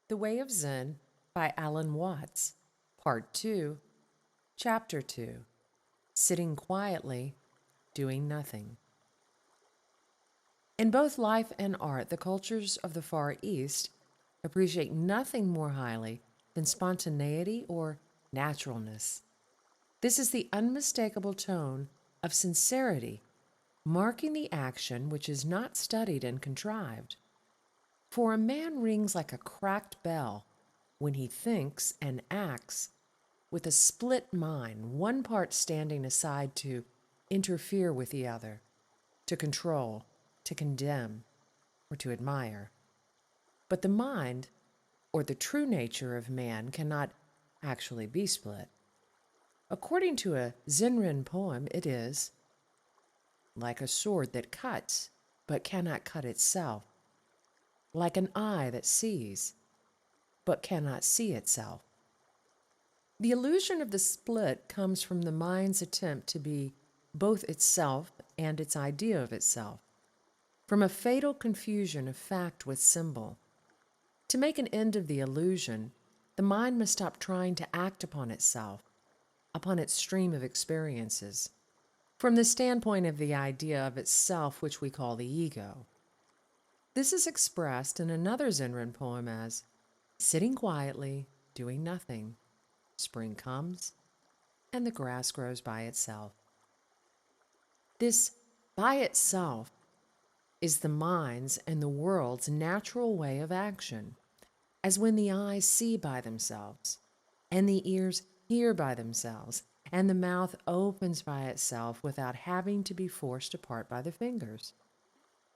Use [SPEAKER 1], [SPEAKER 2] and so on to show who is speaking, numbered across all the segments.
[SPEAKER 1] The Way of Zen by Alan Watts, Part 2, Chapter 2, Sitting Quietly, Doing Nothing. In both life and art, the cultures of the Far East appreciate nothing more highly than spontaneity or naturalness. This is the unmistakable tone of sincerity, marking the action which is not studied and contrived. For a man rings like a cracked bell when he thinks and acts with a split mind, one part standing aside to interfere with the other, to control, to condemn, or to admire. But the mind, or the true nature of man, cannot actually be split. According to a Zen poem, it is like a sword that cuts, but cannot cut itself, like an eye that sees, but cannot see itself. The illusion of the split comes from the mind's attempt to be both itself and its idea of itself, from a fatal confusion of fact with symbol. To make an end of the illusion, the mind must stop trying to act upon itself, upon its stream of experiences, from the standpoint of the idea of itself which we call the ego. This is expressed in another Zen poem as sitting quietly, doing nothing. Spring comes, and the grass grows by itself. This by itself is the mind's and the world's natural way of action, as when the eyes see by themselves, and the ears hear by themselves, and the mouth opens by itself without having to be forced apart by the fingers.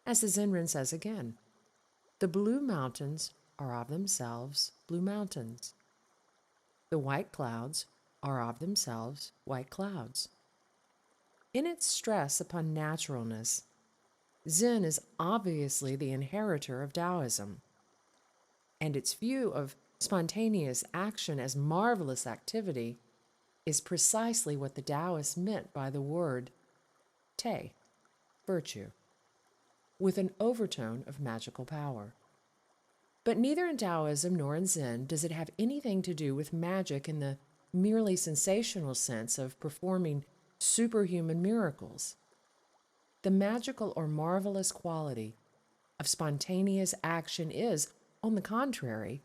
[SPEAKER 1] As the Zen says again, the blue mountains are of themselves blue mountains. The white clouds are of themselves white clouds. In its stress upon naturalness, Zen is obviously the inheritor of Taoism, and its view of spontaneous action as marvelous activity is precisely what the Taoists meant by the word te, virtue, with an overtone of magical power. But neither in Taoism nor in Zen does it have anything to do with magic in the merely sensational sense of performing superhuman miracles. The magical or marvelous quality of spontaneous action is, on the contrary,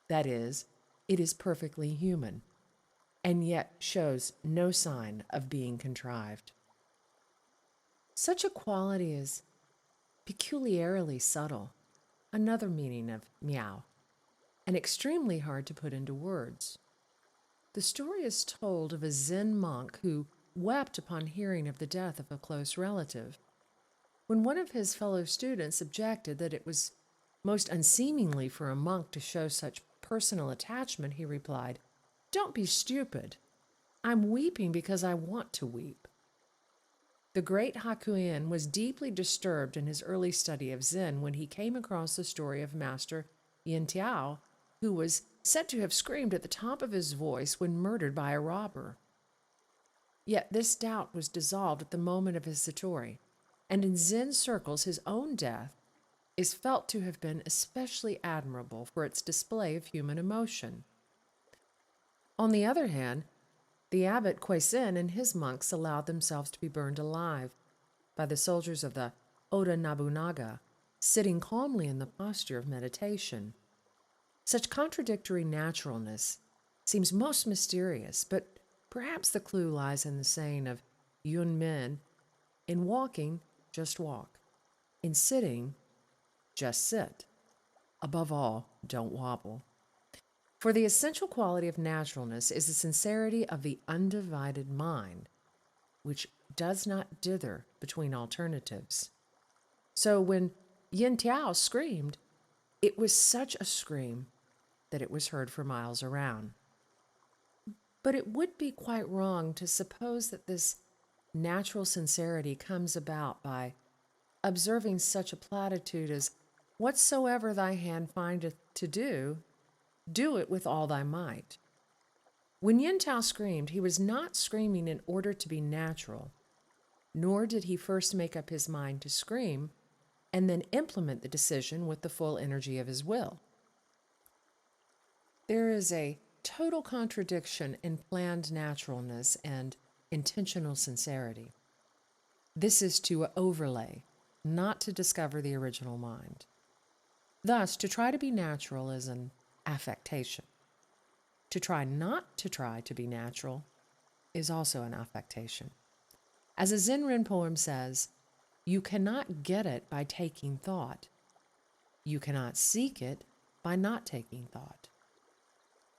[SPEAKER 1] that is, it is perfectly human, and yet shows no sign of being contrived. Such a quality is peculiarly subtle, another meaning of meow, and extremely hard to put into words. The story is told of a Zen monk who wept upon hearing of the death of a close relative. When one of his fellow students objected that it was most unseemly for a monk to show such personal attachment, he replied, "Don't be stupid. I'm weeping because I want to weep." The great Hakuin was deeply disturbed in his early study of Zen when he came across the story of Master Yin Tiao, who was said to have screamed at the top of his voice when murdered by a robber. Yet this doubt was dissolved at the moment of his satori, and in Zen circles his own death is felt to have been especially admirable for its display of human emotion. On the other hand, the abbot Kwei-sen and his monks allowed themselves to be burned alive by the soldiers of the Oda Nobunaga, sitting calmly in the posture of meditation. Such contradictory naturalness seems most mysterious, but perhaps the clue lies in the saying of Yun Min, in walking, just walk. In sitting, just sit. Above all, don't wobble. For the essential quality of naturalness is the sincerity of the undivided mind, which does not dither between alternatives. So when Yin Tiao screamed, it was such a scream that it was heard for miles around. But it would be quite wrong to suppose that this natural sincerity comes about by observing such a platitude as, "Whatsoever thy hand findeth to do, do it with all thy might." When Yin Tao screamed, he was not screaming in order to be natural, nor did he first make up his mind to scream and then implement the decision with the full energy of his will. There is a total contradiction in planned naturalness and intentional sincerity. This is to overlay, not to discover the original mind. Thus, to try to be natural is an affectation. To try not to try to be natural is also an affectation. As a Zen Rin poem says, you cannot get it by taking thought. You cannot seek it by not taking thought.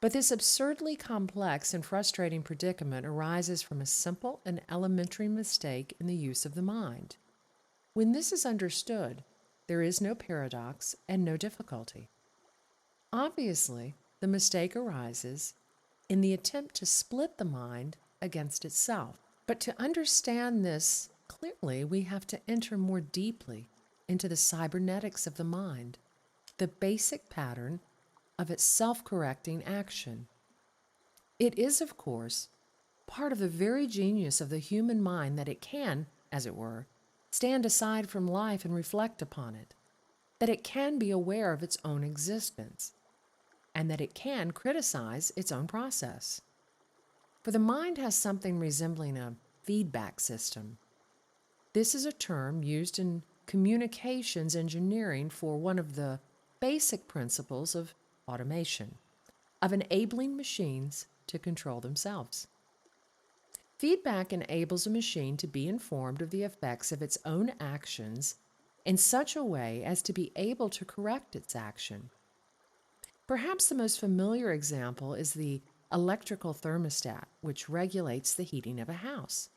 [SPEAKER 1] But this absurdly complex and frustrating predicament arises from a simple and elementary mistake in the use of the mind. When this is understood, there is no paradox and no difficulty. Obviously, the mistake arises in the attempt to split the mind against itself. But to understand this clearly, we have to enter more deeply into the cybernetics of the mind, the basic pattern of its self-correcting action. It is, of course, part of the very genius of the human mind that it can, as it were, stand aside from life and reflect upon it, that it can be aware of its own existence, and that it can criticize its own process. For the mind has something resembling a feedback system. This is a term used in communications engineering for one of the basic principles of automation, of enabling machines to control themselves. Feedback enables a machine to be informed of the effects of its own actions in such a way as to be able to correct its action. Perhaps the most familiar example is the electrical thermostat, which regulates the heating of a house.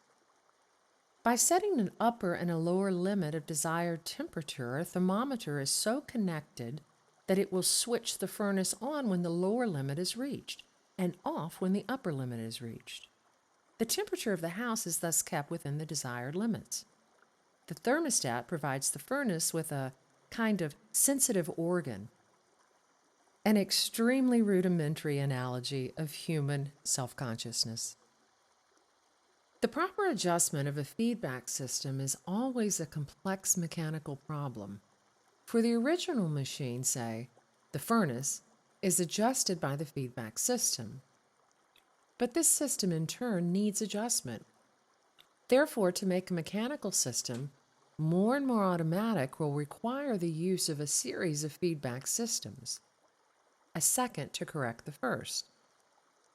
[SPEAKER 1] By setting an upper and a lower limit of desired temperature, a thermometer is so connected that it will switch the furnace on when the lower limit is reached and off when the upper limit is reached. The temperature of the house is thus kept within the desired limits. The thermostat provides the furnace with a kind of sensitive organ, an extremely rudimentary analogy of human self-consciousness. The proper adjustment of a feedback system is always a complex mechanical problem. For the original machine, say, the furnace, is adjusted by the feedback system. But this system in turn needs adjustment. Therefore, to make a mechanical system more and more automatic will require the use of a series of feedback systems. A second to correct the first,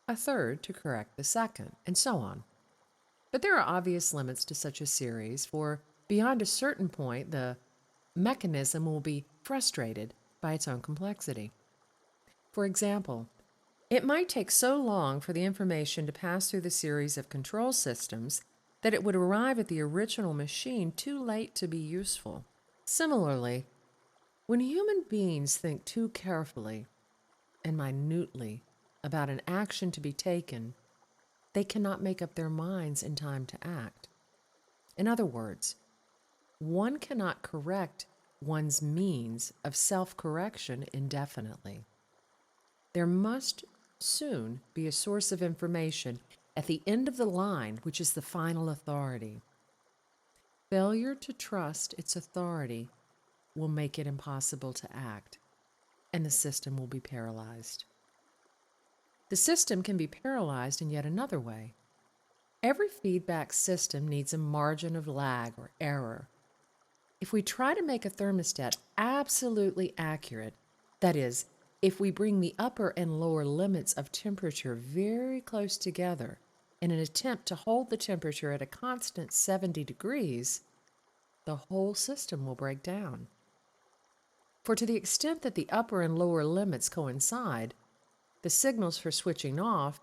[SPEAKER 1] a third to correct the second, and so on. But there are obvious limits to such a series, for beyond a certain point, the mechanism will be frustrated by its own complexity. For example, it might take so long for the information to pass through the series of control systems that it would arrive at the original machine too late to be useful. Similarly, when human beings think too carefully and minutely about an action to be taken, they cannot make up their minds in time to act. In other words, one cannot correct one's means of self-correction indefinitely. There must soon be a source of information at the end of the line, which is the final authority. Failure to trust its authority will make it impossible to act, and the system will be paralyzed. The system can be paralyzed in yet another way. Every feedback system needs a margin of lag or error. If we try to make a thermostat absolutely accurate, that is, if we bring the upper and lower limits of temperature very close together in an attempt to hold the temperature at a constant 70 degrees, the whole system will break down. For to the extent that the upper and lower limits coincide, the signals for switching off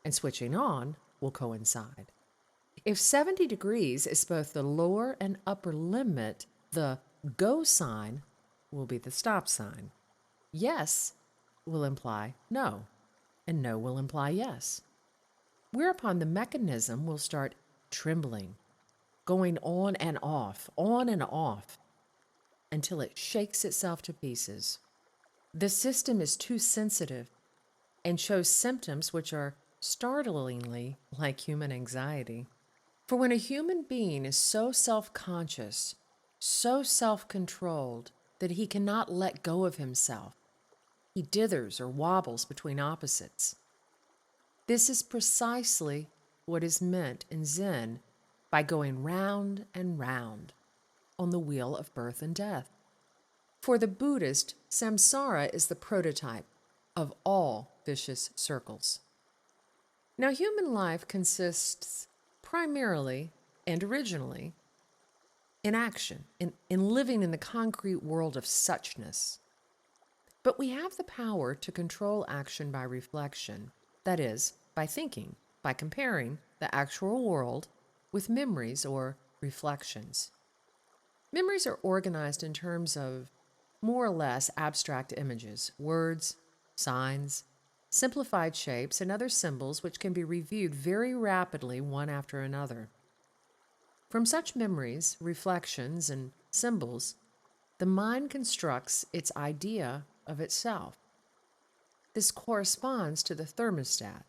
[SPEAKER 1] and switching on will coincide. If 70 degrees is both the lower and upper limit, the go sign will be the stop sign. Yes will imply no, and no will imply yes. Whereupon the mechanism will start trembling, going on and off, until it shakes itself to pieces. The system is too sensitive and shows symptoms which are startlingly like human anxiety. For when a human being is so self-conscious, so self-controlled, that he cannot let go of himself, He dithers or wobbles between opposites. This is precisely what is meant in Zen by going round and round on the wheel of birth and death. For the Buddhist, samsara is the prototype of all vicious circles. Now, human life consists primarily and originally in action, in living in the concrete world of suchness. But we have the power to control action by reflection, that is, by thinking, by comparing the actual world with memories or reflections. Memories are organized in terms of more or less abstract images, words, signs, simplified shapes, and other symbols which can be reviewed very rapidly one after another. From such memories, reflections, and symbols, the mind constructs its idea of itself. This corresponds to the thermostat,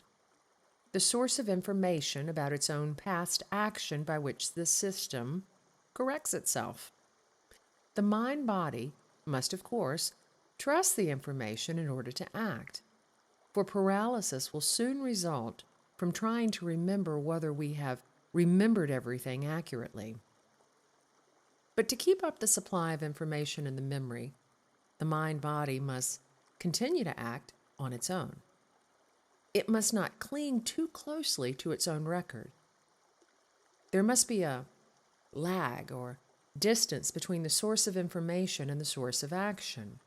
[SPEAKER 1] the source of information about its own past action by which the system corrects itself. The mind-body must, of course, trust the information in order to act, for paralysis will soon result from trying to remember whether we have remembered everything accurately. But to keep up the supply of information in the memory, the mind-body must continue to act on its own. It must not cling too closely to its own record. There must be a lag or distance between the source of information and the source of action.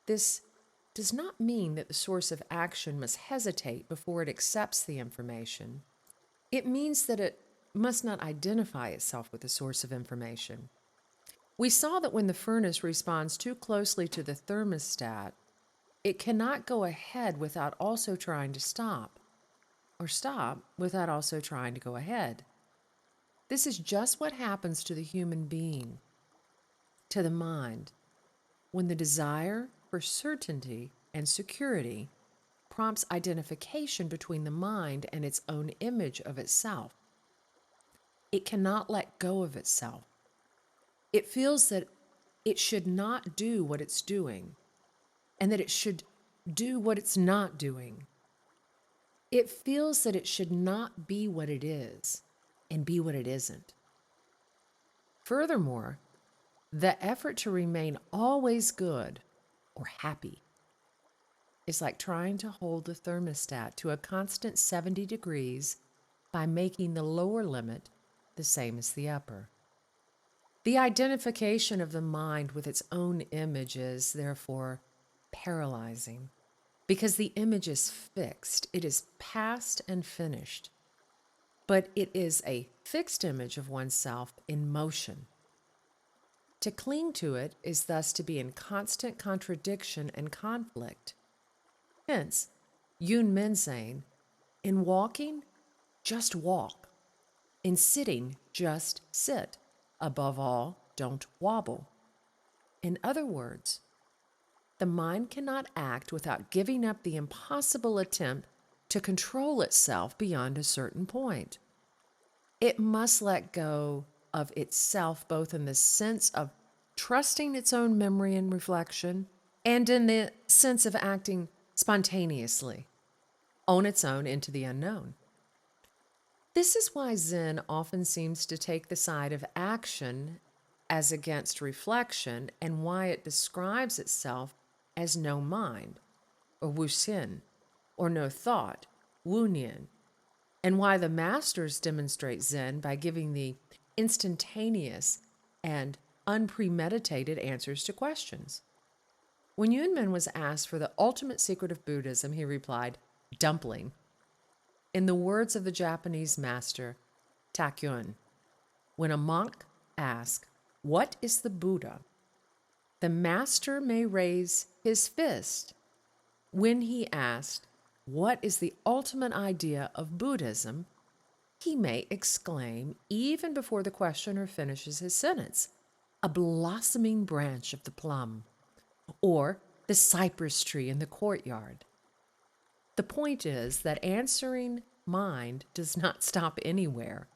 [SPEAKER 1] This does not mean that the source of action must hesitate before it accepts the information. It means that it must not identify itself with the source of information. We saw that when the furnace responds too closely to the thermostat, it cannot go ahead without also trying to stop, or stop without also trying to go ahead. This is just what happens to the human being, to the mind, when the desire for certainty and security prompts identification between the mind and its own image of itself. It cannot let go of itself. It feels that it should not do what it's doing, and that it should do what it's not doing. It feels that it should not be what it is and be what it isn't. Furthermore, the effort to remain always good or happy is like trying to hold the thermostat to a constant 70 degrees by making the lower limit the same as the upper. The identification of the mind with its own image is, therefore, paralyzing, because the image is fixed. It is past and finished. But it is a fixed image of oneself in motion. To cling to it is thus to be in constant contradiction and conflict. Hence, Yun Men saying, in walking, just walk. In sitting, just sit. Above all, don't wobble. In other words, the mind cannot act without giving up the impossible attempt to control itself beyond a certain point. It must let go of itself both in the sense of trusting its own memory and reflection and in the sense of acting spontaneously on its own into the unknown. This is why Zen often seems to take the side of action as against reflection, and why it describes itself as no mind, or wuxin, or no thought, wunian, and why the masters demonstrate Zen by giving the instantaneous and unpremeditated answers to questions. When Yunmen was asked for the ultimate secret of Buddhism, he replied, dumpling. In the words of the Japanese master, Takyun, when a monk asks, what is the Buddha? The master may raise his fist. When he asked, what is the ultimate idea of Buddhism? He may exclaim, even before the questioner finishes his sentence, a blossoming branch of the plum, or the cypress tree in the courtyard. The point is that answering mind does not stop anywhere,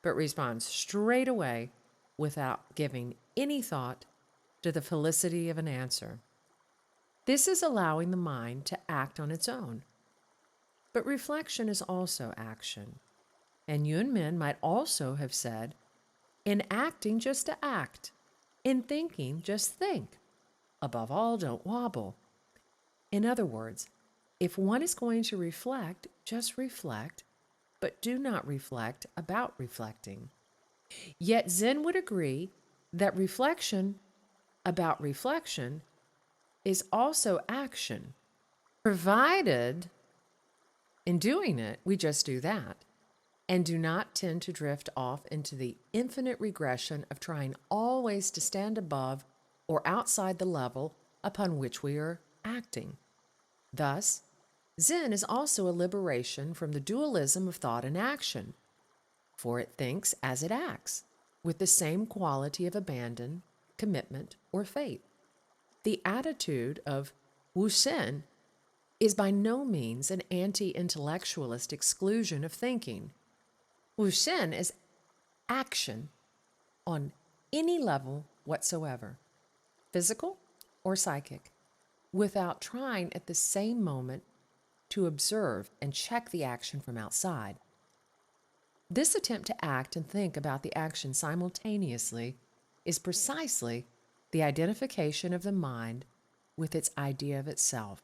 [SPEAKER 1] but responds straight away without giving any thought to the felicity of an answer. This is allowing the mind to act on its own. But reflection is also action. And Yun Min might also have said, in acting, just to act. In thinking, just think. Above all, don't wobble. In other words, if one is going to reflect, just reflect, but do not reflect about reflecting. Yet Zen would agree that reflection about reflection is also action, provided in doing it, we just do that and do not tend to drift off into the infinite regression of trying always to stand above or outside the level upon which we are acting. Thus, Zen is also a liberation from the dualism of thought and action, for it thinks as it acts, with the same quality of abandon, commitment, or faith. The attitude of Wu Shen is by no means an anti-intellectualist exclusion of thinking. Wu Shen is action on any level whatsoever, physical or psychic, without trying at the same moment to observe and check the action from outside. This attempt to act and think about the action simultaneously is precisely the identification of the mind with its idea of itself.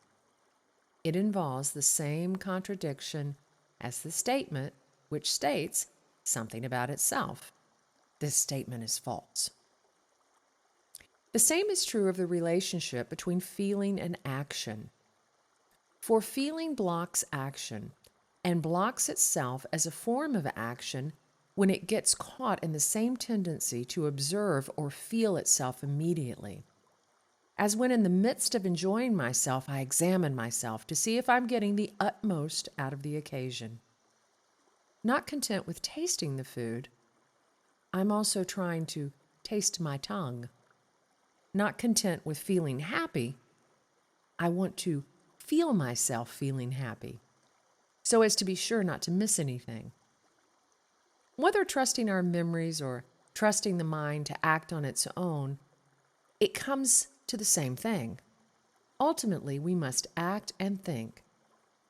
[SPEAKER 1] It involves the same contradiction as the statement which states something about itself. This statement is false. The same is true of the relationship between feeling and action. For feeling blocks action and blocks itself as a form of action when it gets caught in the same tendency to observe or feel itself immediately. As when in the midst of enjoying myself, I examine myself to see if I'm getting the utmost out of the occasion. Not content with tasting the food, I'm also trying to taste my tongue. Not content with feeling happy, I want to feel myself feeling happy, so as to be sure not to miss anything. Whether trusting our memories or trusting the mind to act on its own, it comes to the same thing. Ultimately, we must act and think,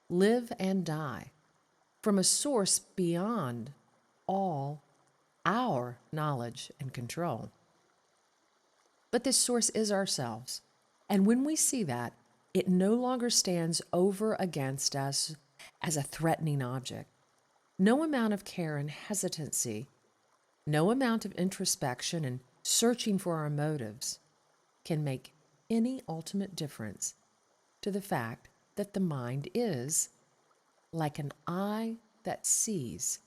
[SPEAKER 1] live and die, from a source beyond all our knowledge and control. But this source is ourselves, and when we see that, it no longer stands over against us as a threatening object. No amount of care and hesitancy, no amount of introspection and searching for our motives can make any ultimate difference to the fact that the mind is like an eye that sees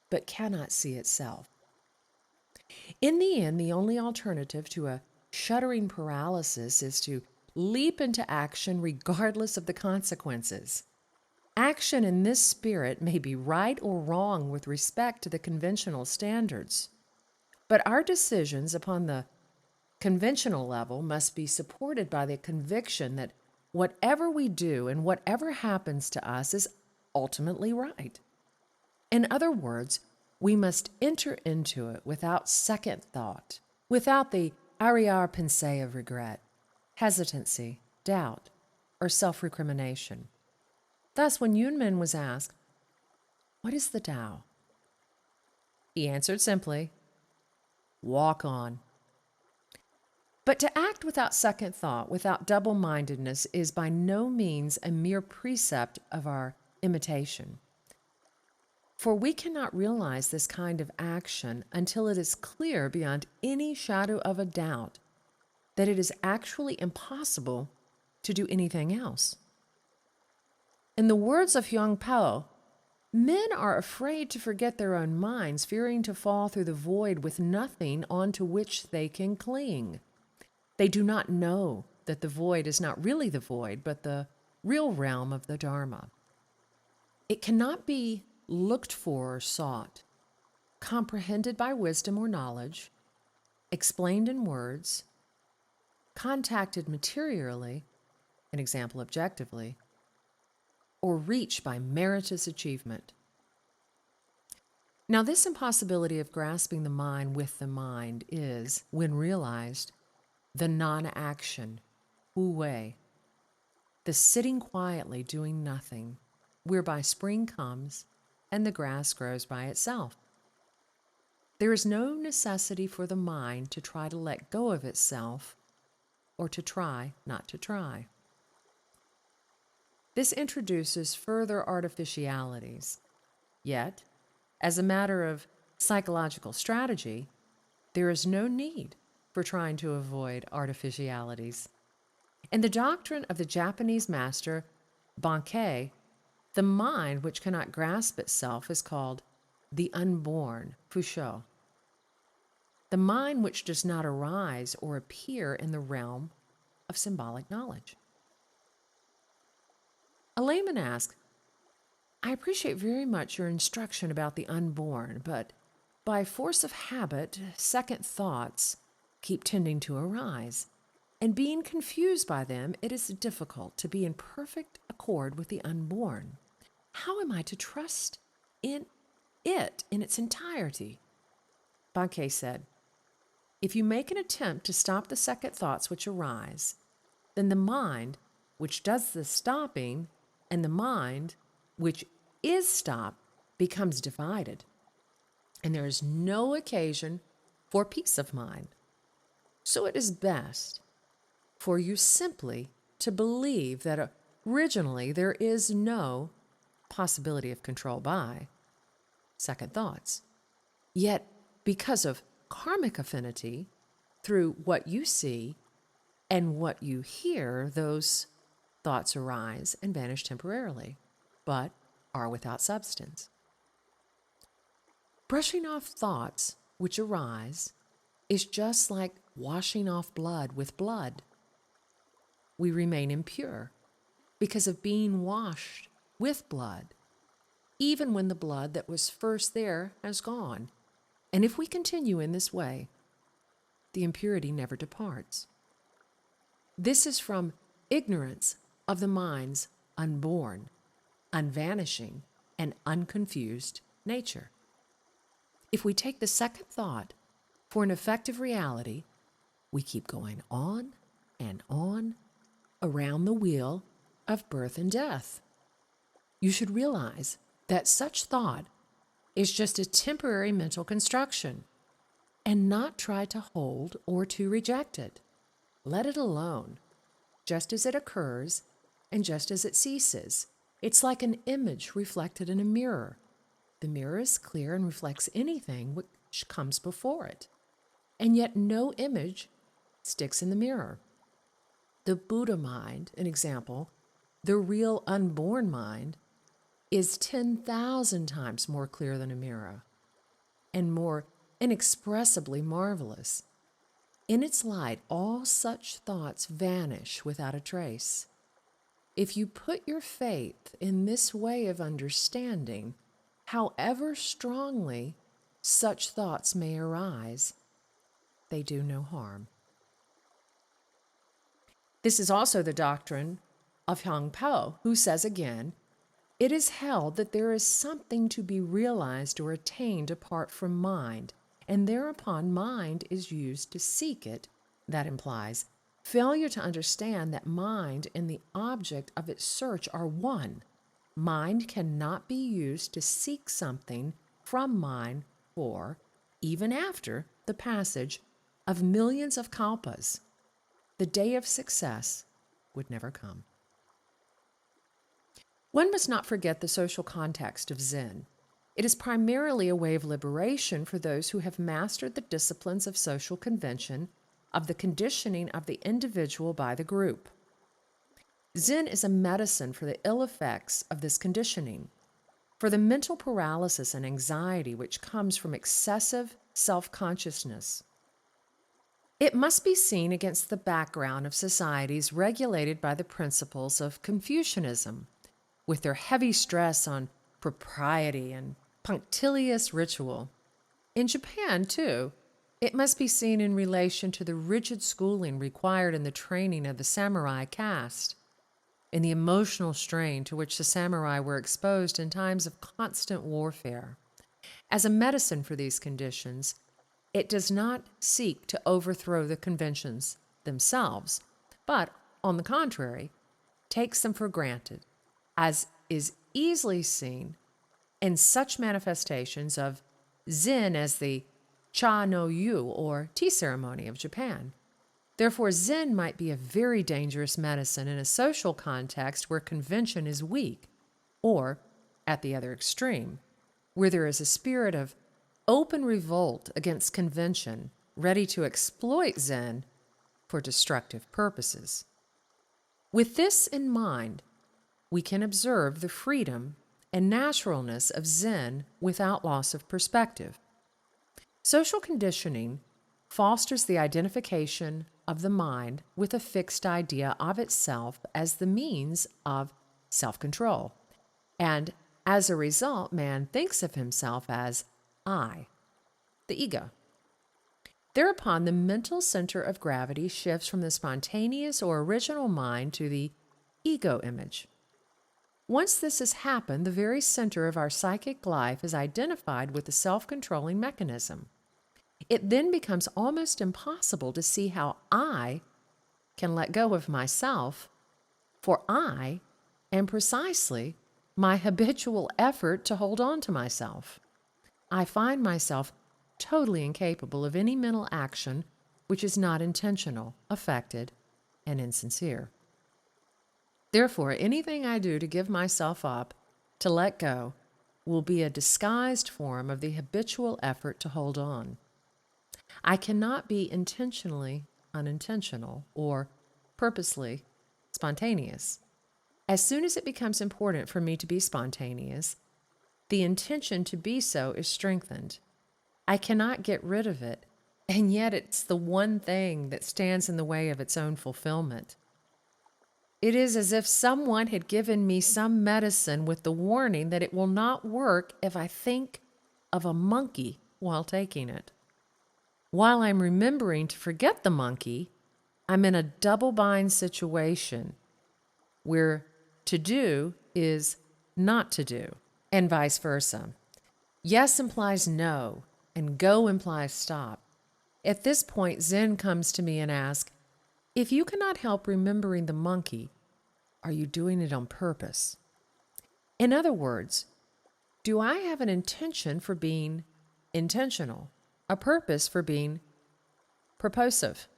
[SPEAKER 1] but cannot see itself. In the end, the only alternative to a shuddering paralysis is to leap into action regardless of the consequences. Action in this spirit may be right or wrong with respect to the conventional standards, but our decisions upon the conventional level must be supported by the conviction that whatever we do and whatever happens to us is ultimately right. In other words, we must enter into it without second thought, without the arrière-pensée of regret, hesitancy, doubt, or self-recrimination. Thus, when Yun Min was asked, "What is the Tao?" he answered simply, "Walk on." But to act without second thought, without double-mindedness, is by no means a mere precept of our imitation. For we cannot realize this kind of action until it is clear beyond any shadow of a doubt that it is actually impossible to do anything else. In the words of Huang Pao, men are afraid to forget their own minds, fearing to fall through the void with nothing onto which they can cling. They do not know that the void is not really the void, but the real realm of the Dharma. It cannot be looked for or sought, comprehended by wisdom or knowledge, explained in words, contacted materially, an example objectively, or reached by meritorious achievement. Now, this impossibility of grasping the mind with the mind is, when realized, the non-action, wu wei, the sitting quietly doing nothing, whereby spring comes and the grass grows by itself. There is no necessity for the mind to try to let go of itself or to try not to try. This introduces further artificialities. Yet, as a matter of psychological strategy, there is no need for trying to avoid artificialities. In the doctrine of the Japanese master Bankei, the mind which cannot grasp itself is called the unborn, Fusho. The mind which does not arise or appear in the realm of symbolic knowledge. A layman asks, I appreciate very much your instruction about the unborn, but by force of habit, second thoughts keep tending to arise, and being confused by them, it is difficult to be in perfect accord with the unborn. How am I to trust in it in its entirety? Bankei said, if you make an attempt to stop the second thoughts which arise, then the mind which does the stopping and the mind which is stopped becomes divided, and there is no occasion for peace of mind. So it is best for you simply to believe that originally there is no possibility of control by second thoughts. Yet, because of karmic affinity, through what you see and what you hear, those thoughts arise and vanish temporarily, but are without substance. Brushing off thoughts which arise is just like washing off blood with blood. We remain impure because of being washed with blood, even when the blood that was first there has gone. And if we continue in this way, the impurity never departs. This is from ignorance of the mind's unborn, unvanishing, and unconfused nature. If we take the second thought for an effective reality, we keep going on and on around the wheel of birth and death. You should realize that such thought is just a temporary mental construction, and not try to hold or to reject it. Let it alone, just as it occurs and just as it ceases. It's like an image reflected in a mirror. The mirror is clear and reflects anything which comes before it, and yet no image sticks in the mirror. The Buddha mind, an example, the real unborn mind, is 10,000 times more clear than a mirror and more inexpressibly marvelous. In its light, all such thoughts vanish without a trace. If you put your faith in this way of understanding, however strongly such thoughts may arise, they do no harm. This is also the doctrine of Huang Po, who says again, it is held that there is something to be realized or attained apart from mind, and thereupon mind is used to seek it. That implies failure to understand that mind and the object of its search are one. Mind cannot be used to seek something from mind for, even after the passage of millions of kalpas, the day of success would never come. One must not forget the social context of Zen. It is primarily a way of liberation for those who have mastered the disciplines of social convention, of the conditioning of the individual by the group. Zen is a medicine for the ill effects of this conditioning, for the mental paralysis and anxiety which comes from excessive self-consciousness. It must be seen against the background of societies regulated by the principles of Confucianism, with their heavy stress on propriety and punctilious ritual. In Japan, too, it must be seen in relation to the rigid schooling required in the training of the samurai caste, in the emotional strain to which the samurai were exposed in times of constant warfare. As a medicine for these conditions, it does not seek to overthrow the conventions themselves, but, on the contrary, takes them for granted, as is easily seen in such manifestations of Zen as the Cha no Yu, or tea ceremony of Japan. Therefore, Zen might be a very dangerous medicine in a social context where convention is weak, or, at the other extreme, where there is a spirit of open revolt against convention ready to exploit Zen for destructive purposes. With this in mind, we can observe the freedom and naturalness of Zen without loss of perspective. Social conditioning fosters the identification of the mind with a fixed idea of itself as the means of self-control, and as a result, man thinks of himself as I, the ego. Thereupon, the mental center of gravity shifts from the spontaneous or original mind to the ego image. Once this has happened, the very center of our psychic life is identified with the self-controlling mechanism. It then becomes almost impossible to see how I can let go of myself, for I am precisely my habitual effort to hold on to myself. I find myself totally incapable of any mental action which is not intentional, affected, and insincere. Therefore, anything I do to give myself up, to let go, will be a disguised form of the habitual effort to hold on. I cannot be intentionally unintentional or purposely spontaneous. As soon as it becomes important for me to be spontaneous, the intention to be so is strengthened. I cannot get rid of it, and yet it's the one thing that stands in the way of its own fulfillment. It is as if someone had given me some medicine with the warning that it will not work if I think of a monkey while taking it. While I'm remembering to forget the monkey, I'm in a double bind situation where to do is not to do, and vice versa. Yes implies no, and go implies stop. At this point, Zen comes to me and asks, if you cannot help remembering the monkey, are you doing it on purpose? In other words, do I have an intention for being intentional, a purpose for being purposive?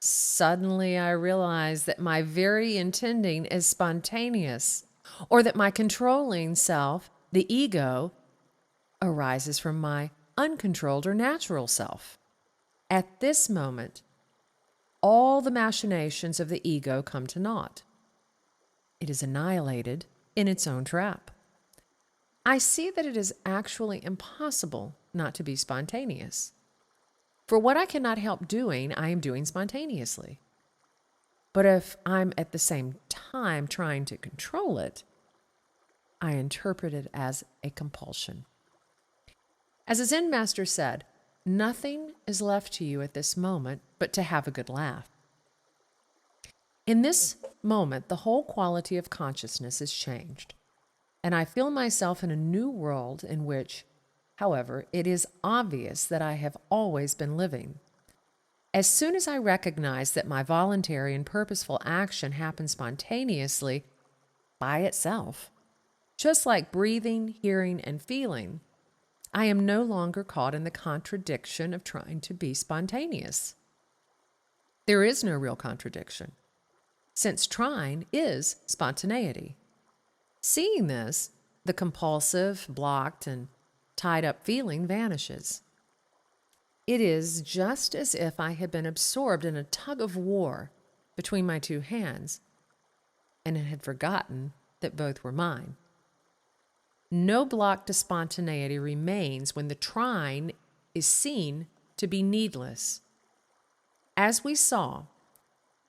[SPEAKER 1] Suddenly I realize that my very intending is spontaneous, or that my controlling self, the ego, arises from my uncontrolled or natural self. At this moment, all the machinations of the ego come to naught. It is annihilated in its own trap. I see that it is actually impossible not to be spontaneous. For what I cannot help doing, I am doing spontaneously. But if I'm at the same time trying to control it, I interpret it as a compulsion. As a Zen master said, nothing is left to you at this moment but to have a good laugh. In this moment, the whole quality of consciousness is changed, and I feel myself in a new world in which, however, it is obvious that I have always been living. As soon as I recognize that my voluntary and purposeful action happens spontaneously by itself, just like breathing, hearing, and feeling, I am no longer caught in the contradiction of trying to be spontaneous. There is no real contradiction, since trying is spontaneity. Seeing this, the compulsive, blocked, and tied up feeling vanishes. It is just as if I had been absorbed in a tug of war between my two hands and had forgotten that both were mine. No block to spontaneity remains when the trying is seen to be needless. As we saw,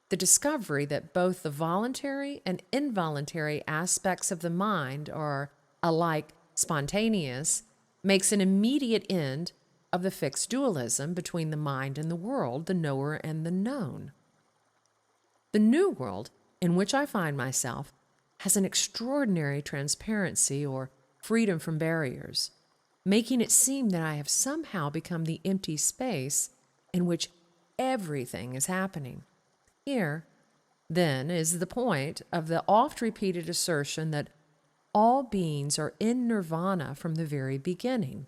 [SPEAKER 1] the discovery that both the voluntary and involuntary aspects of the mind are alike spontaneous makes an immediate end of the fixed dualism between the mind and the world, the knower and the known. The new world in which I find myself has an extraordinary transparency or freedom from barriers, making it seem that I have somehow become the empty space in which everything is happening. Here, then, is the point of the oft-repeated assertion that all beings are in nirvana from the very beginning,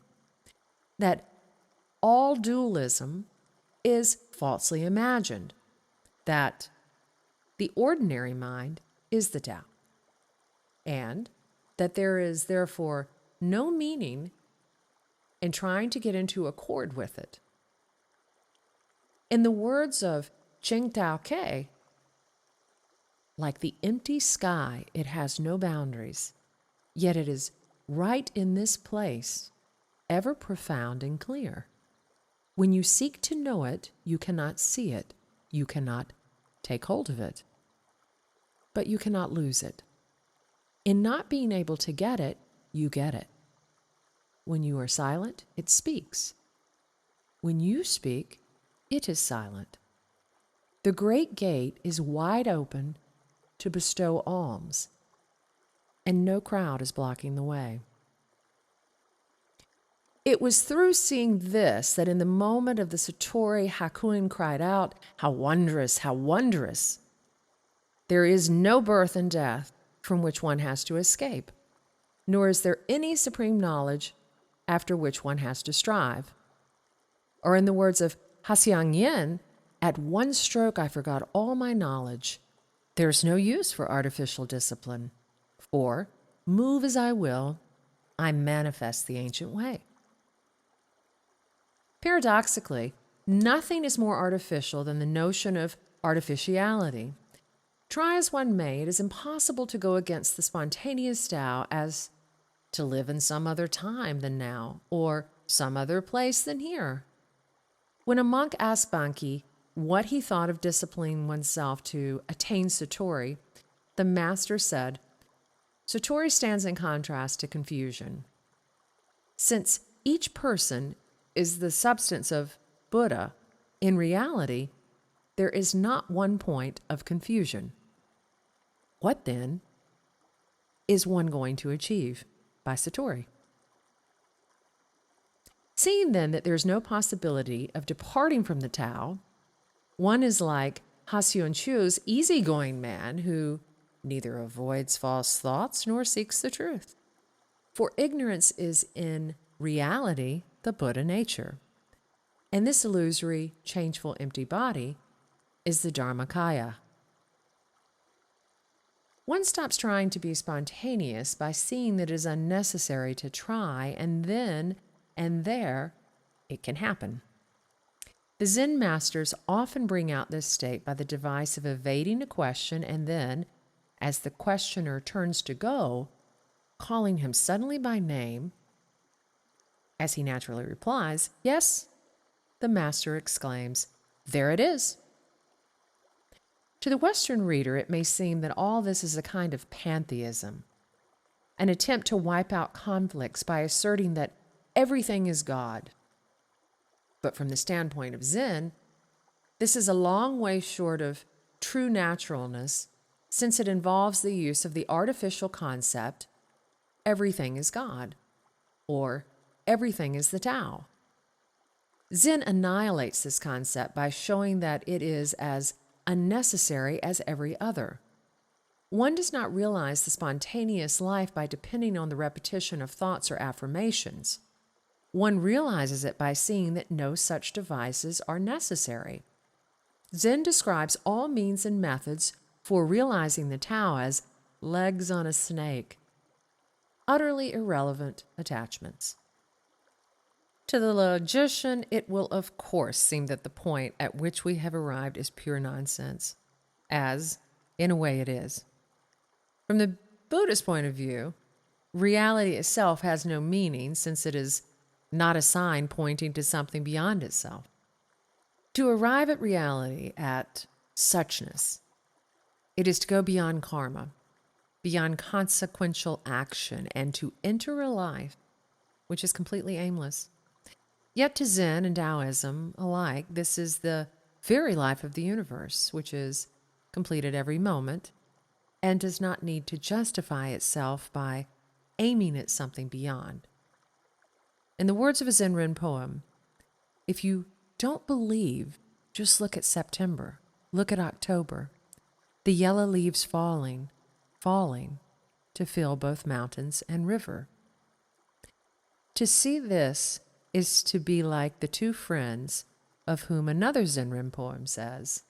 [SPEAKER 1] that all dualism is falsely imagined, that the ordinary mind is the Tao, and that there is therefore no meaning in trying to get into accord with it. In the words of Ching Tao Ke, like the empty sky, it has no boundaries, yet it is right in this place, ever profound and clear. When you seek to know it, you cannot see it, you cannot take hold of it, but you cannot lose it. In not being able to get it, you get it. When you are silent, it speaks. When you speak, it is silent. The great gate is wide open to bestow alms, and no crowd is blocking the way. It was through seeing this that in the moment of the Satori, Hakuin cried out, "How wondrous, how wondrous! There is no birth and death from which one has to escape, nor is there any supreme knowledge after which one has to strive." Or in the words of Haxiang Yin, "At one stroke I forgot all my knowledge. There is no use for artificial discipline, for, move as I will, I manifest the ancient way." Paradoxically, nothing is more artificial than the notion of artificiality. Try as one may, it is impossible to go against the spontaneous Tao as to live in some other time than now, or some other place than here. When a monk asked Banki what he thought of disciplining oneself to attain Satori, the master said, "Satori stands in contrast to confusion. Since each person is the substance of Buddha, in reality, there is not one point of confusion. What then is one going to achieve by Satori?" Seeing then that there is no possibility of departing from the Tao, one is like Hasion Chu's easygoing man who neither avoids false thoughts nor seeks the truth. For ignorance is in reality the Buddha nature, and this illusory, changeful, empty body is the Dharmakaya. One stops trying to be spontaneous by seeing that it is unnecessary to try, and then and there it can happen. The Zen masters often bring out this state by the device of evading a question and then, as the questioner turns to go, calling him suddenly by name. As he naturally replies, "Yes," the master exclaims, "There it is." To the Western reader, it may seem that all this is a kind of pantheism, an attempt to wipe out conflicts by asserting that everything is God. But from the standpoint of Zen, this is a long way short of true naturalness, since it involves the use of the artificial concept, "everything is God," or "everything is the Tao." Zen annihilates this concept by showing that it is as unnecessary as every other. One does not realize the spontaneous life by depending on the repetition of thoughts or affirmations. One realizes it by seeing that no such devices are necessary. Zen describes all means and methods for realizing the Tao as legs on a snake, utterly irrelevant attachments. To the logician, it will of course seem that the point at which we have arrived is pure nonsense, as, in a way, it is. From the Buddhist point of view, reality itself has no meaning, since it is not a sign pointing to something beyond itself. To arrive at reality, at suchness, it is to go beyond karma, beyond consequential action, and to enter a life which is completely aimless. Yet to Zen and Taoism alike, this is the very life of the universe, which is complete at every moment and does not need to justify itself by aiming at something beyond. In the words of a Zen Rin poem, "If you don't believe, just look at September, look at October. the yellow leaves falling, falling, to fill both mountains and river. To see this is to be like the two friends of whom another Zen Rin poem says,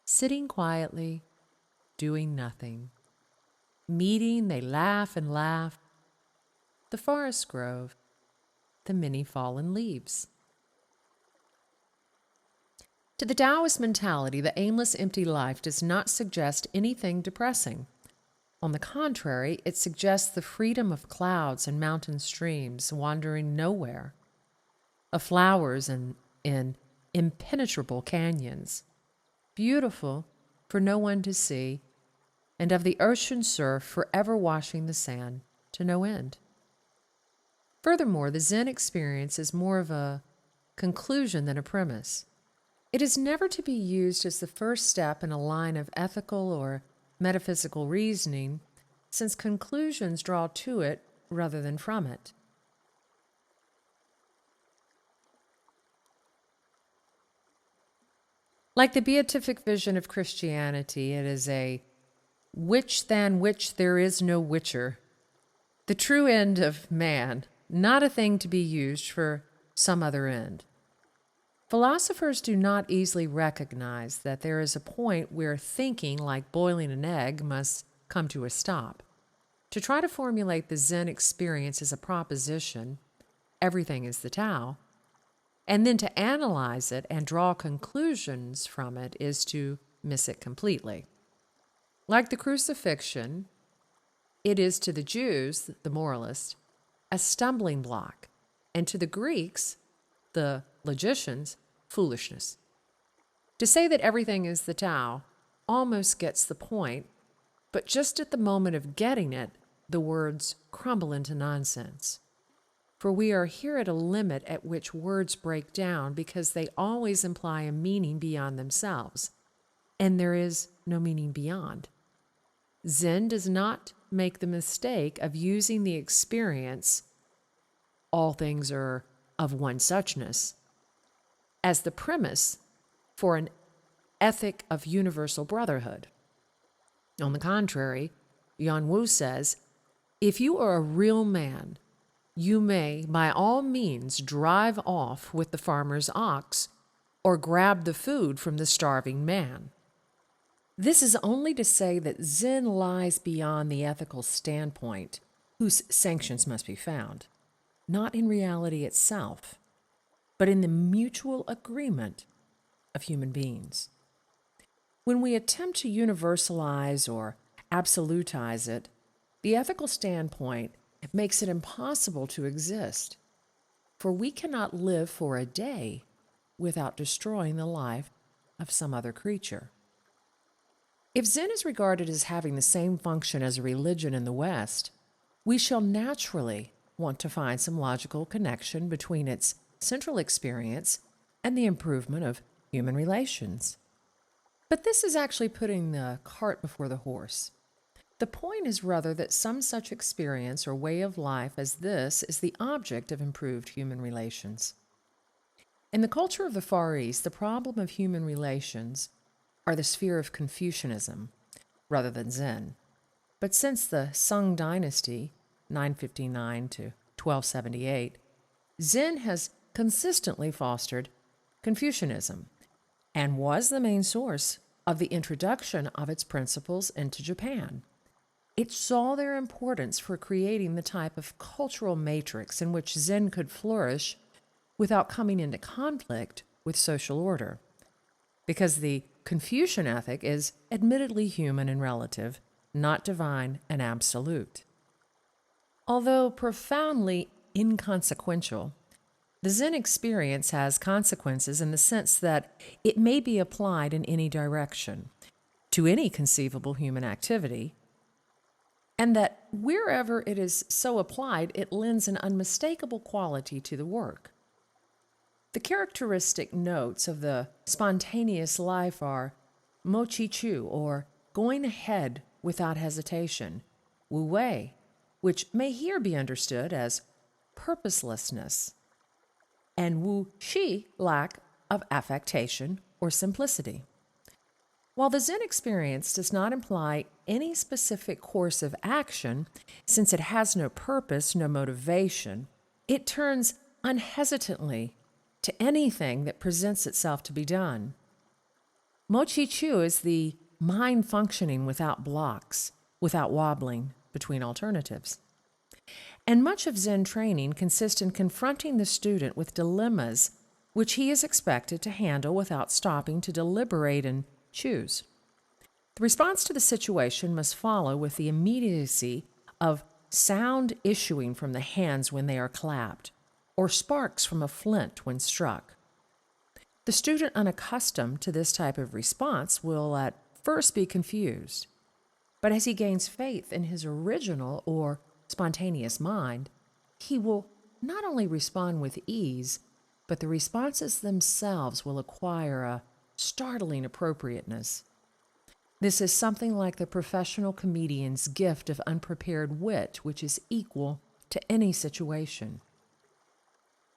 [SPEAKER 1] sitting quietly, doing nothing. Meeting, they laugh and laugh. The forest grove, the many fallen leaves. To the Taoist mentality, the aimless, empty life does not suggest anything depressing. On the contrary, it suggests the freedom of clouds and mountain streams wandering nowhere, of flowers in impenetrable canyons, beautiful for no one to see, and of the ocean surf forever washing the sand to no end. Furthermore, the Zen experience is more of a conclusion than a premise. It is never to be used as the first step in a line of ethical or metaphysical reasoning, since conclusions draw to it rather than from it. Like the beatific vision of Christianity, it is a which than which there is no whicher, the true end of man, not a thing to be used for some other end. Philosophers do not easily recognize that there is a point where thinking, like boiling an egg, must come to a stop. To try to formulate the Zen experience as a proposition, everything is the Tao, and then to analyze it and draw conclusions from it is to miss it completely. Like the crucifixion, it is to the Jews, the moralists, a stumbling block, and to the Greeks, the logicians, foolishness. To say that everything is the Tao almost gets the point, but just at the moment of getting it, the words crumble into nonsense. For we are here at a limit at which words break down because they always imply a meaning beyond themselves, and there is no meaning beyond. Zen does not make the mistake of using the experience, all things are of one suchness, as the premise for an ethic of universal brotherhood. On the contrary, Yan Wu says, if you are a real man, you may by all means drive off with the farmer's ox or grab the food from the starving man. This is only to say that Zen lies beyond the ethical standpoint, whose sanctions must be found, not in reality itself, but in the mutual agreement of human beings. When we attempt to universalize or absolutize it, the ethical standpoint makes it impossible to exist, for we cannot live for a day without destroying the life of some other creature. If Zen is regarded as having the same function as a religion in the West, we shall naturally want to find some logical connection between its central experience and the improvement of human relations. But this is actually putting the cart before the horse. The point is rather that some such experience or way of life as this is the object of improved human relations. In the culture of the Far East, the problem of human relations are the sphere of Confucianism rather than Zen. But since the Sung Dynasty, 959 to 1278, Zen has consistently fostered Confucianism and was the main source of the introduction of its principles into Japan. It saw their importance for creating the type of cultural matrix in which Zen could flourish without coming into conflict with social order. Because the Confucian ethic is admittedly human and relative, not divine and absolute. Although profoundly inconsequential, the Zen experience has consequences in the sense that it may be applied in any direction, to any conceivable human activity, and that wherever it is so applied, it lends an unmistakable quality to the work. The characteristic notes of the spontaneous life are mochi chu, or going ahead without hesitation, wu wei, which may here be understood as purposelessness, and wu shi, lack of affectation or simplicity. While the Zen experience does not imply any specific course of action, since it has no purpose, no motivation, it turns unhesitantly to anything that presents itself to be done. Mochi Chu is the mind functioning without blocks, without wobbling between alternatives. And much of Zen training consists in confronting the student with dilemmas which he is expected to handle without stopping to deliberate and choose. The response to the situation must follow with the immediacy of sound issuing from the hands when they are clapped, or sparks from a flint when struck. The student unaccustomed to this type of response will at first be confused, but as he gains faith in his original or spontaneous mind, he will not only respond with ease, but the responses themselves will acquire a startling appropriateness. This is something like the professional comedian's gift of unprepared wit, which is equal to any situation.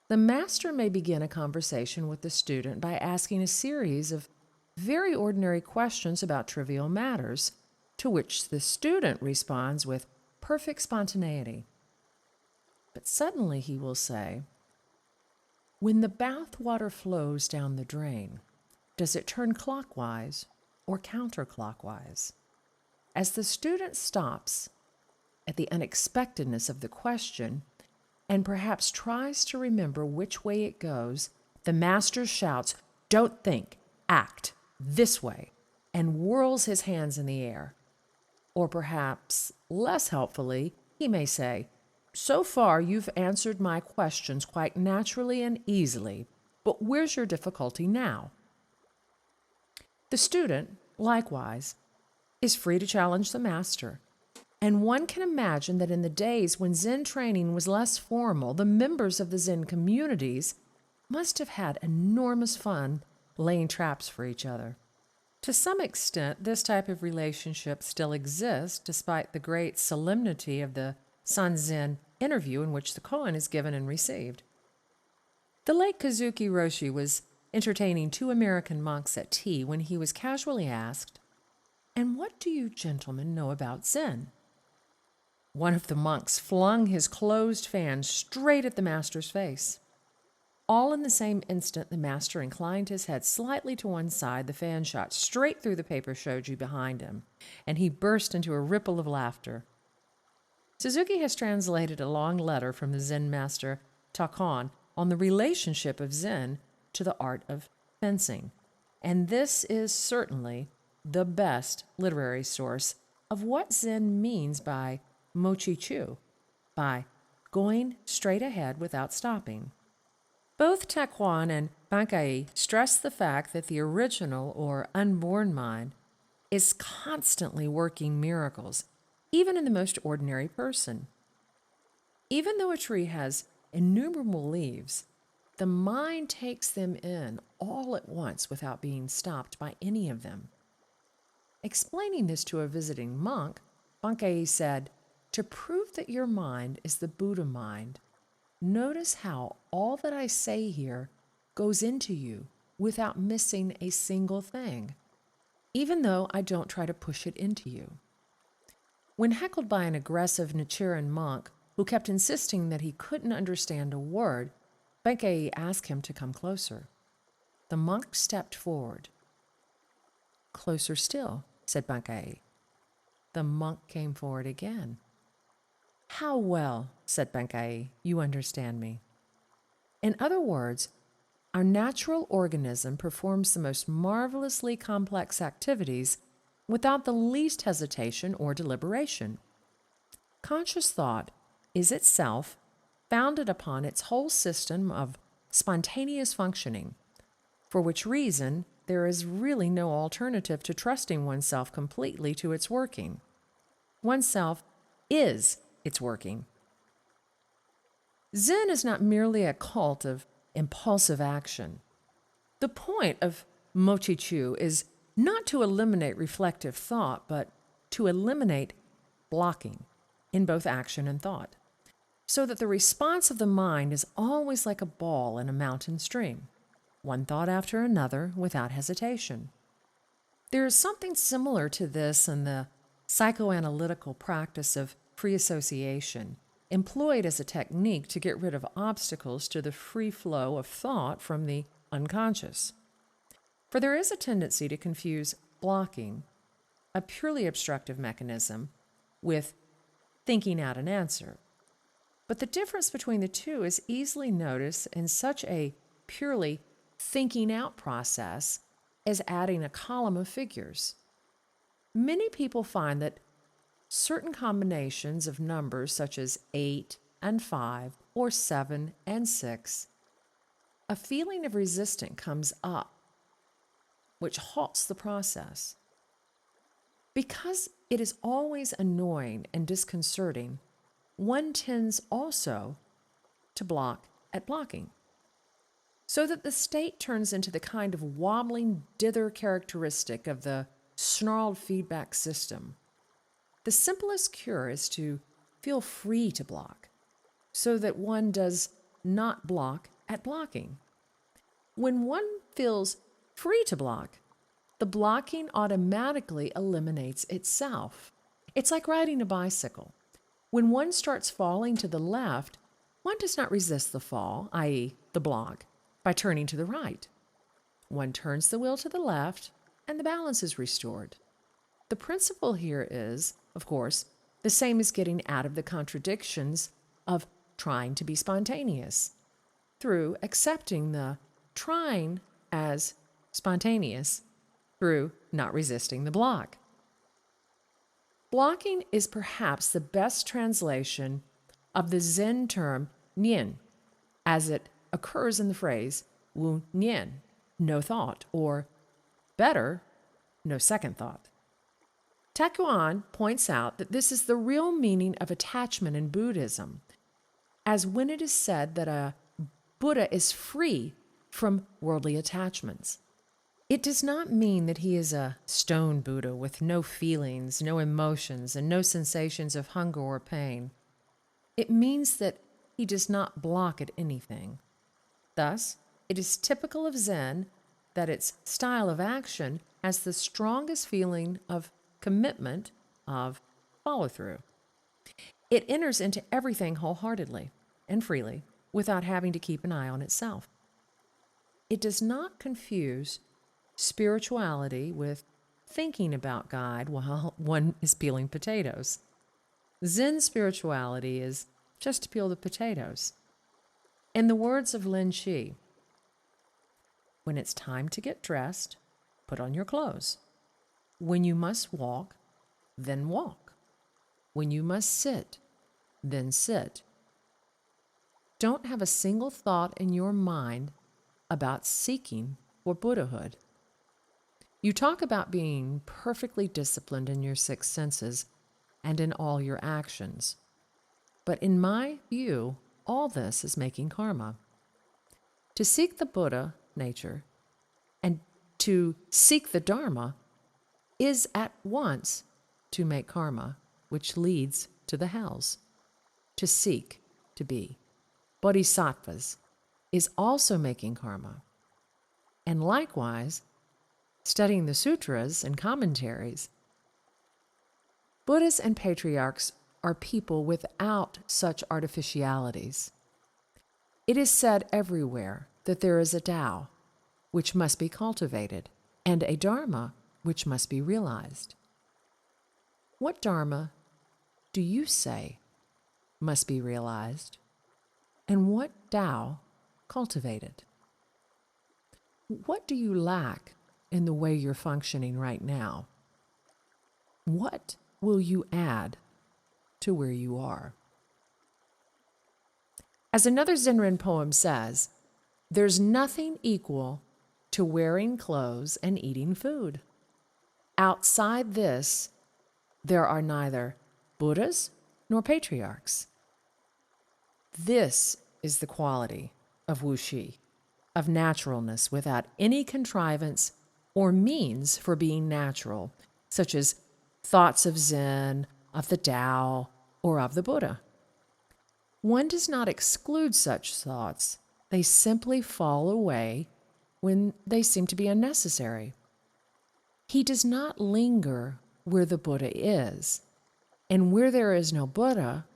[SPEAKER 1] The master may begin a conversation with the student by asking a series of very ordinary questions about trivial matters, to which the student responds with perfect spontaneity. But suddenly he will say, "When the bath water flows down the drain, does it turn clockwise or counterclockwise?" As the student stops at the unexpectedness of the question and perhaps tries to remember which way it goes, the master shouts, "Don't think, act this way," and whirls his hands in the air. Or perhaps, less helpfully, he may say, "So far you've answered my questions quite naturally and easily, but where's your difficulty now?" The student, likewise, is free to challenge the master, and one can imagine that in the days when Zen training was less formal, the members of the Zen communities must have had enormous fun laying traps for each other. To some extent, this type of relationship still exists despite the great solemnity of the Sanzen interview in which the koan is given and received. The late Kazuki Roshi was entertaining 2 American monks at tea when he was casually asked, "And what do you gentlemen know about Zen?" One of the monks flung his closed fan straight at the master's face. All in the same instant, the master inclined his head slightly to one side. The fan shot straight through the paper shoji behind him, and he burst into a ripple of laughter. Suzuki has translated a long letter from the Zen master Takon on the relationship of Zen to the art of fencing, and this is certainly the best literary source of what Zen means by Mochi Chu, by going straight ahead without stopping. Both Takwan and Bankai stress the fact that the original or unborn mind is constantly working miracles, even in the most ordinary person. Even though a tree has innumerable leaves, the mind takes them in all at once without being stopped by any of them. Explaining this to a visiting monk, Bankai said, "To prove that your mind is the Buddha mind, notice how all that I say here goes into you without missing a single thing, even though I don't try to push it into you." When heckled by an aggressive Nichiren monk who kept insisting that he couldn't understand a word, Benkei asked him to come closer. The monk stepped forward. "Closer still," said Benkei. The monk came forward again. "How well," said Benkei, "you understand me." In other words, our natural organism performs the most marvelously complex activities without the least hesitation or deliberation. Conscious thought is itself founded upon its whole system of spontaneous functioning, for which reason there is really no alternative to trusting oneself completely to its working. Oneself is its working. Zen is not merely a cult of impulsive action. The point of Mochi Chu is not to eliminate reflective thought, but to eliminate blocking in both action and thought, so that the response of the mind is always like a ball in a mountain stream, one thought after another without hesitation. There is something similar to this in the psychoanalytical practice of free association, employed as a technique to get rid of obstacles to the free flow of thought from the unconscious. For there is a tendency to confuse blocking, a purely obstructive mechanism, with thinking out an answer. But the difference between the two is easily noticed in such a purely thinking out process as adding a column of figures. Many people find that certain combinations of numbers, such as 8 and 5 or 7 and 6, a feeling of resistance comes up, which halts the process. Because it is always annoying and disconcerting, one tends also to block at blocking, so that the state turns into the kind of wobbling dither characteristic of the snarled feedback system. The simplest cure is to feel free to block, so that one does not block at blocking. When one feels free to block, the blocking automatically eliminates itself. It's like riding a bicycle. When one starts falling to the left, one does not resist the fall, i.e., the block, by turning to the right. One turns the wheel to the left, and the balance is restored. The principle here is, of course, the same as getting out of the contradictions of trying to be spontaneous, through accepting the trying as spontaneous, through not resisting the block. Blocking is perhaps the best translation of the Zen term nian, as it occurs in the phrase wu nian, no thought, or better, no second thought. Takuan points out that this is the real meaning of attachment in Buddhism, as when it is said that a Buddha is free from worldly attachments. It does not mean that he is a stone Buddha with no feelings, no emotions, and no sensations of hunger or pain. It means that he does not block at anything. Thus, it is typical of Zen that its style of action has the strongest feeling of commitment, of follow-through. It enters into everything wholeheartedly and freely without having to keep an eye on itself. It does not confuse spirituality with thinking about God while one is peeling potatoes. Zen spirituality is just to peel the potatoes. In the words of Lin Chi, when it's time to get dressed, put on your clothes. When you must walk, then walk. When you must sit, then sit. Don't have a single thought in your mind about seeking for Buddhahood. You talk about being perfectly disciplined in your six senses and in all your actions. But in my view, all this is making karma. To seek the Buddha nature and to seek the Dharma is at once to make karma, which leads to the hells. To seek to be bodhisattvas is also making karma. And likewise, studying the sutras and commentaries, Buddhas and patriarchs are people without such artificialities. It is said everywhere that there is a Tao, which must be cultivated, and a Dharma, which must be realized. What Dharma do you say must be realized, and what Tao cultivated? What do you lack in the way you're functioning right now? What will you add to where you are? As another Zen poem says, there's nothing equal to wearing clothes and eating food. Outside this, there are neither Buddhas nor patriarchs. This is the quality of wuxi, of naturalness without any contrivance or means for being natural, such as thoughts of Zen, of the Tao, or of the Buddha. One does not exclude such thoughts. They simply fall away when they seem to be unnecessary. He does not linger where the Buddha is, and where there is no Buddha,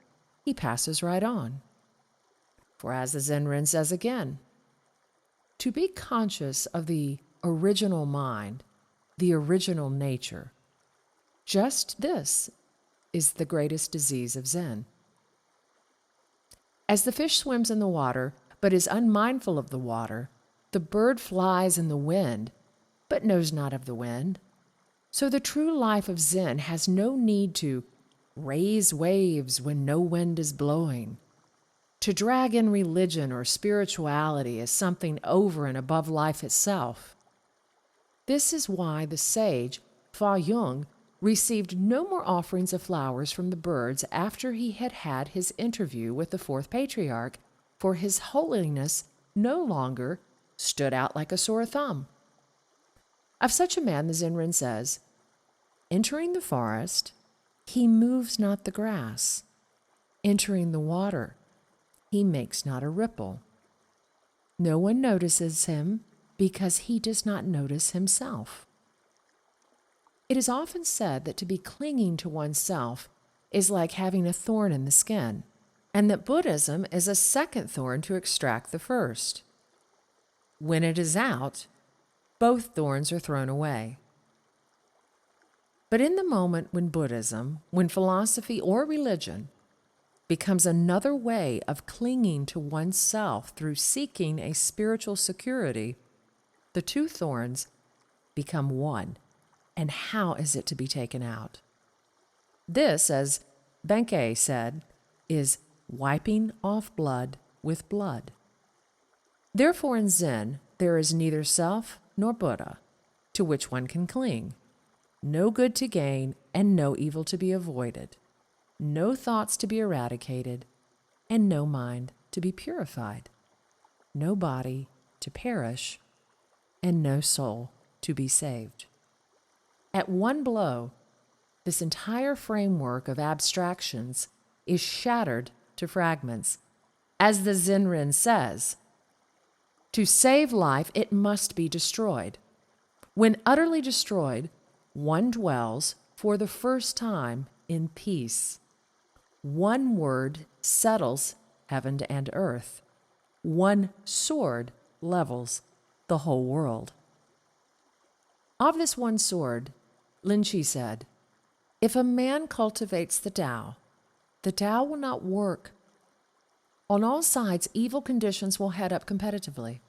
[SPEAKER 1] he passes right on. For as the Zen Rin says again, to be conscious of the original mind, the original nature, just this is the greatest disease of Zen. As the fish swims in the water, but is unmindful of the water, the bird flies in the wind, but knows not of the wind. So the true life of Zen has no need to raise waves when no wind is blowing, to drag in religion or spirituality as something over and above life itself. This is why the sage Fa Yung received no more offerings of flowers from the birds after he had had his interview with the fourth patriarch, for his holiness no longer stood out like a sore thumb. Of such a man, the Zenrin says, entering the forest, he moves not the grass. Entering the water, he makes not a ripple. No one notices him because he does not notice himself. It is often said that to be clinging to oneself is like having a thorn in the skin, and that Buddhism is a second thorn to extract the first. When it is out, both thorns are thrown away. But in the moment when Buddhism, when philosophy or religion becomes another way of clinging to oneself through seeking a spiritual security, the two thorns become one. And how is it to be taken out? This, as Benkei said, is wiping off blood with blood. Therefore, in Zen, there is neither self nor Buddha to which one can cling, no good to gain and no evil to be avoided, no thoughts to be eradicated, and no mind to be purified, no body to perish, and no soul to be saved. At one blow, this entire framework of abstractions is shattered to fragments. As the Zenrin says, to save life, it must be destroyed. When utterly destroyed, one dwells for the first time in peace. One word settles heaven and earth. One sword levels the whole world. Of this one sword, Lin Chi said, if a man cultivates the Tao will not work. On all sides, evil conditions will head up competitively.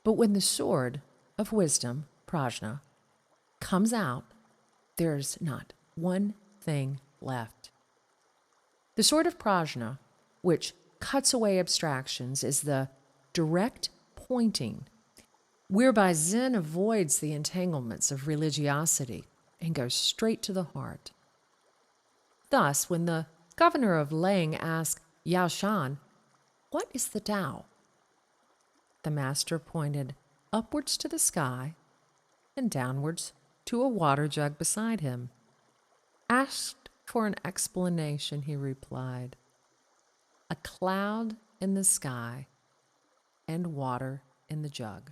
[SPEAKER 1] But when the sword of wisdom, prajna, comes out, there's not one thing left. The sword of prajna, which cuts away abstractions, is the direct pointing, whereby Zen avoids the entanglements of religiosity and goes straight to the heart. Thus, when the governor of Ling asked Yao Shan, "What is the Tao?" the master pointed upwards to the sky and downwards to a water jug beside him. Asked for an explanation, he replied, "A cloud in the sky and water in the jug."